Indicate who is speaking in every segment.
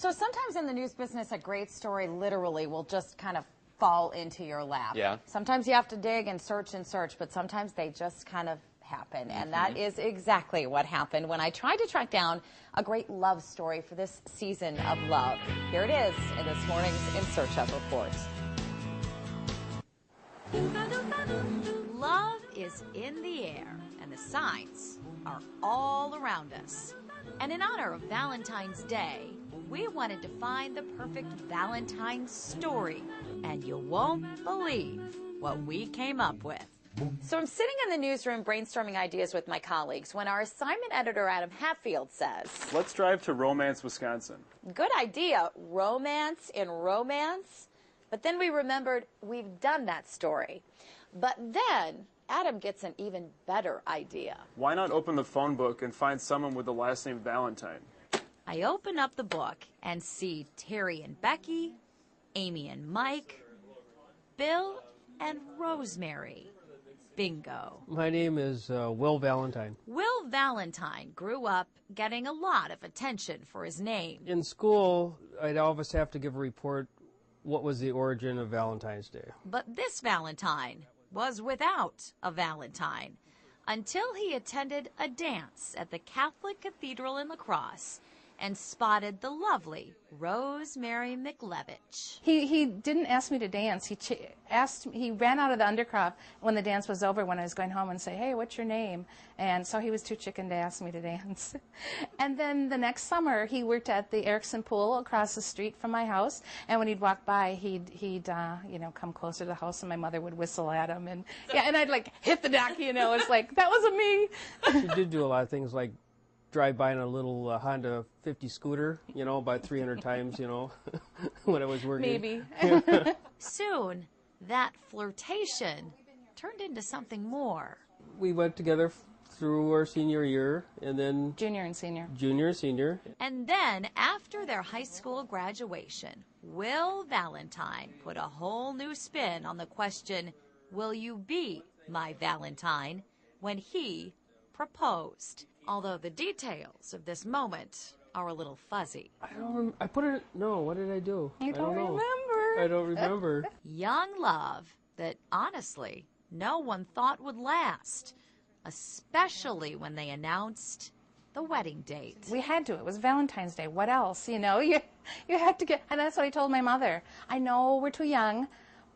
Speaker 1: So sometimes in the news business, a great story literally will just kind of fall into your lap.
Speaker 2: Yeah.
Speaker 1: Sometimes you have to dig and search, but sometimes they just kind of happen. And that is exactly what happened when I tried to track down a great love story for this season of love. Here it is in this morning's In Search Of report.
Speaker 3: Love is in the air, and the signs are all around us. And in honor of Valentine's Day, we wanted to find the perfect Valentine story. And you won't believe what we came up with.
Speaker 1: So I'm sitting in the newsroom brainstorming ideas with my colleagues when our assignment editor, Adam Hatfield, says,
Speaker 4: let's drive to Romance, Wisconsin.
Speaker 1: Good idea. Romance in romance. But then we remembered we've done that story. But then Adam gets an even better idea.
Speaker 4: Why not open the phone book and find someone with the last name Valentine?
Speaker 3: I open up the book and see Terry and Becky, Amy and Mike, Bill and Rosemary. Bingo.
Speaker 5: My name is Will Valentine.
Speaker 3: Will Valentine grew up getting a lot of attention for his name.
Speaker 5: In school, I'd always have to give a report what was the origin of Valentine's Day.
Speaker 3: But this Valentine was without a Valentine until he attended a dance at the Catholic Cathedral in La Crosse and spotted the lovely Rosemary McLevich.
Speaker 6: He didn't ask me to dance. He ran out of the undercroft when the dance was over when I was going home and say, hey, what's your name? And so he was too chicken to ask me to dance. And then the next summer, he worked at the Erickson Pool across the street from my house. And when he'd walk by, he'd come closer to the house, and my mother would whistle at him. And I'd like hit the deck, It's like, that wasn't me.
Speaker 5: She did do a lot of things like drive by in a little Honda 50 scooter, about 300 times, when I was working.
Speaker 6: Maybe.
Speaker 3: Soon, that flirtation turned into something more.
Speaker 5: We went together through our senior year, and then
Speaker 6: Junior and senior.
Speaker 3: And then, after their high school graduation, Will Valentine put a whole new spin on the question, will you be my Valentine, when he proposed. Although the details of this moment are a little fuzzy.
Speaker 5: What did I do?
Speaker 6: You don't remember.
Speaker 5: I don't remember.
Speaker 3: Young love that, honestly, no one thought would last, especially when they announced the wedding date.
Speaker 6: We had to. It was Valentine's Day. What else? You had to get, and that's what I told my mother. I know we're too young,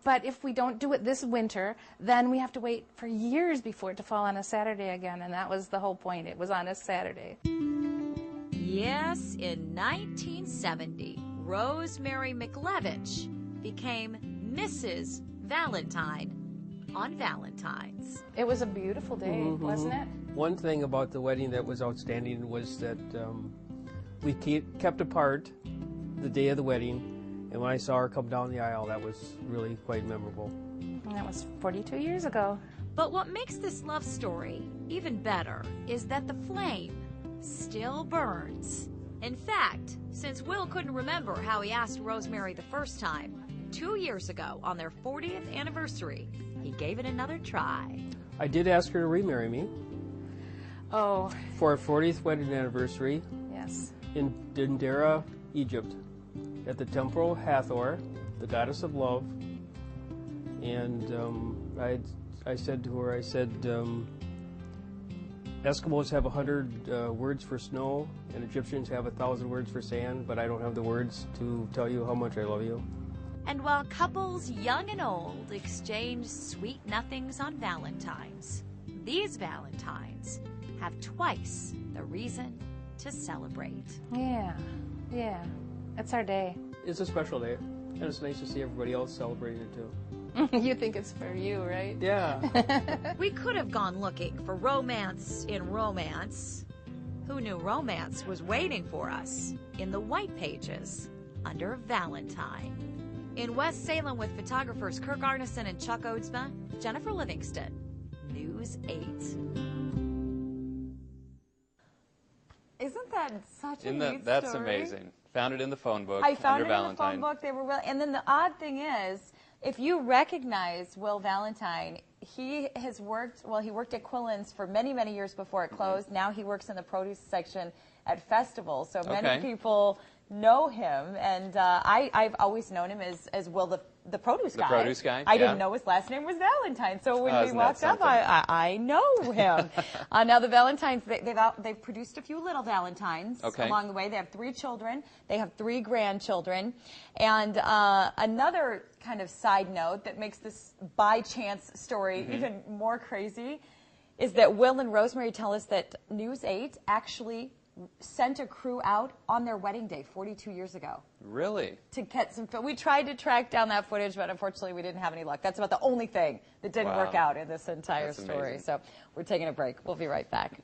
Speaker 6: but if we don't do it this winter, then we have to wait for years before it to fall on a Saturday again, and that was the whole point. It was on a Saturday.
Speaker 3: Yes, in 1970, Rosemary McLevich became Mrs. Valentine on Valentine's.
Speaker 6: It was a beautiful day, wasn't it?
Speaker 5: One thing about the wedding that was outstanding was that we kept apart the day of the wedding. And when I saw her come down the aisle, that was really quite memorable.
Speaker 6: And that was 42 years ago.
Speaker 3: But what makes this love story even better is that the flame still burns. In fact, since Will couldn't remember how he asked Rosemary the first time, 2 years ago on their 40th anniversary, he gave it another try.
Speaker 5: I did ask her to remarry me.
Speaker 6: Oh.
Speaker 5: For our 40th wedding anniversary.
Speaker 6: Yes.
Speaker 5: In Dendera, Egypt. At the Temple of Hathor, the goddess of love, and I said to her, Eskimos have 100 words for snow, and Egyptians have 1,000 words for sand, but I don't have the words to tell you how much I love you.
Speaker 3: And while couples young and old exchange sweet nothings on Valentine's, these Valentines have twice the reason to celebrate.
Speaker 6: Yeah. It's our day.
Speaker 5: It's a special day, and it's nice to see everybody else celebrating it too.
Speaker 6: You think it's for you, right?
Speaker 5: Yeah.
Speaker 3: We could have gone looking for romance in romance. Who knew romance was waiting for us in the white pages under Valentine? In West Salem with photographers Kirk Arneson and Chuck Oatsma, Jennifer Livingston, News 8.
Speaker 1: Isn't that such a neat story?
Speaker 2: That's amazing. Found it in the phone book.
Speaker 1: I found
Speaker 2: under
Speaker 1: it
Speaker 2: Valentine.
Speaker 1: in the phone book. They were really, and then the odd thing is, if you recognize Will Valentine, he has worked. Well, he worked at Quillen's for many, many years before it closed. Now he works in the produce section at festivals. So many people know him, and I've always known him as Will the produce guy.
Speaker 2: The produce guy,
Speaker 1: I
Speaker 2: yeah.
Speaker 1: didn't know his last name was Valentine, so when we
Speaker 2: Isn't that
Speaker 1: walked up,
Speaker 2: something?
Speaker 1: I know him. Now the Valentines, they've produced a few little Valentines along the way. They have 3 children. They have 3 grandchildren. And another kind of side note that makes this by chance story even more crazy is that Will and Rosemary tell us that News 8 actually sent a crew out on their wedding day 42 years ago.
Speaker 2: Really?
Speaker 1: To get some film. We tried to track down that footage, but unfortunately we didn't have any luck. That's about the only thing that didn't work out in this entire
Speaker 2: That's
Speaker 1: story.
Speaker 2: amazing.
Speaker 1: So we're taking a break. We'll be right back.